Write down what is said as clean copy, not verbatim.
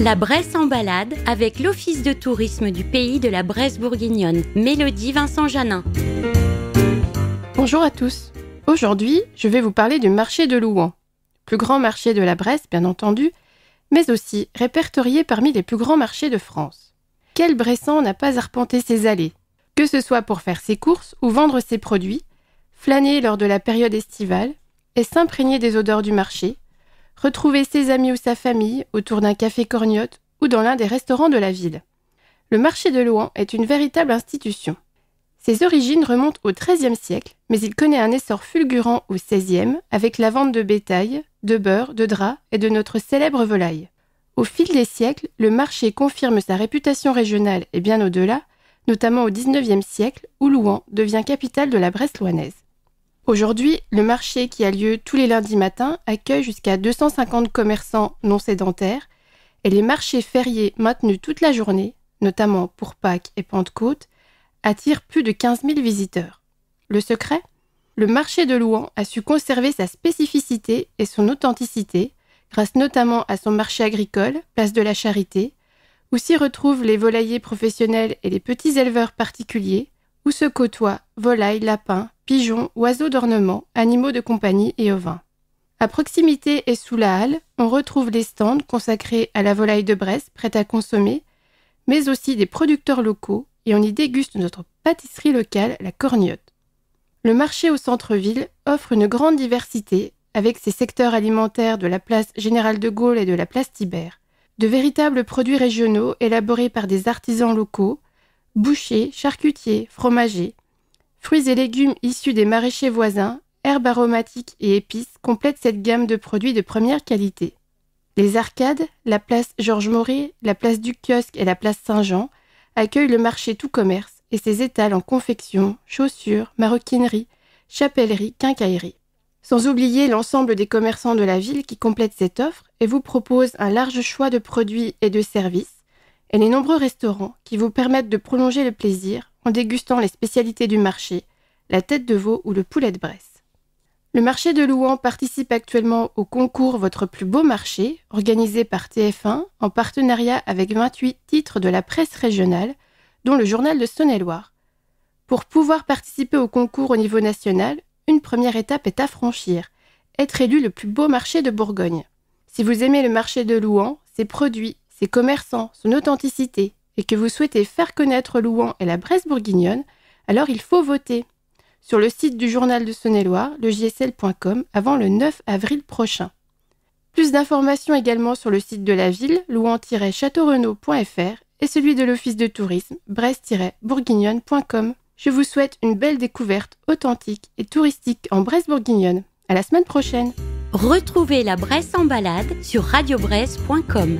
La Bresse en balade avec l'Office de tourisme du pays de la Bresse bourguignonne. Mélodie Vincent Janin. Bonjour à tous. Aujourd'hui, je vais vous parler du marché de Louhans. Plus grand marché de la Bresse, bien entendu, mais aussi répertorié parmi les plus grands marchés de France. Quel Bressan n'a pas arpenté ses allées? Que ce soit pour faire ses courses ou vendre ses produits, flâner lors de la période estivale et s'imprégner des odeurs du marché, retrouver ses amis ou sa famille autour d'un café corgnotte ou dans l'un des restaurants de la ville. Le marché de Louhans est une véritable institution. Ses origines remontent au XIIIe siècle, mais il connaît un essor fulgurant au XVIe avec la vente de bétail, de beurre, de drap et de notre célèbre volaille. Au fil des siècles, le marché confirme sa réputation régionale et bien au-delà, notamment au XIXe siècle où Louhans devient capitale de la Bresse louhannaise. Aujourd'hui, le marché qui a lieu tous les lundis matins accueille jusqu'à 250 commerçants non sédentaires et les marchés fériés maintenus toute la journée, notamment pour Pâques et Pentecôte, attirent plus de 15 000 visiteurs. Le secret ? Le marché de Louhans a su conserver sa spécificité et son authenticité grâce notamment à son marché agricole, place de la Charité, où s'y retrouvent les volaillers professionnels et les petits éleveurs particuliers, où se côtoient volailles, lapins, pigeons, oiseaux d'ornement, animaux de compagnie et ovins. À proximité et sous la halle, on retrouve les stands consacrés à la volaille de Bresse prête à consommer, mais aussi des producteurs locaux et on y déguste notre pâtisserie locale, la corgnotte. Le marché au centre-ville offre une grande diversité avec ses secteurs alimentaires de la place Général de Gaulle et de la place Tibère, de véritables produits régionaux élaborés par des artisans locaux, bouchers, charcutiers, fromagers, fruits et légumes issus des maraîchers voisins, herbes aromatiques et épices complètent cette gamme de produits de première qualité. Les arcades, la place Georges Mauret, la place du Kiosque et la place Saint-Jean accueillent le marché tout commerce et ses étals en confection, chaussures, maroquinerie, chapellerie, quincaillerie. Sans oublier l'ensemble des commerçants de la ville qui complètent cette offre et vous proposent un large choix de produits et de services, et les nombreux restaurants qui vous permettent de prolonger le plaisir en dégustant les spécialités du marché, la tête de veau ou le poulet de Bresse. Le marché de Louhans participe actuellement au concours Votre plus beau marché, organisé par TF1 en partenariat avec 28 titres de la presse régionale, dont le journal de Saône-et-Loire. Pour pouvoir participer au concours au niveau national, une première étape est à franchir, être élu le plus beau marché de Bourgogne. Si vous aimez le marché de Louhans, ses produits, ses commerçants, son authenticité, et que vous souhaitez faire connaître Louhans et la Bresse bourguignonne, alors il faut voter. Sur le site du journal de Saône-et-Loire, le JSL.com, avant le 9 avril prochain. Plus d'informations également sur le site de la ville, louhans-châteaurenaud.fr, et celui de l'Office de tourisme, bresse-bourguignonne.com. Je vous souhaite une belle découverte authentique et touristique en Bresse bourguignonne. À la semaine prochaine. Retrouvez la Bresse en balade sur radiobresse.com.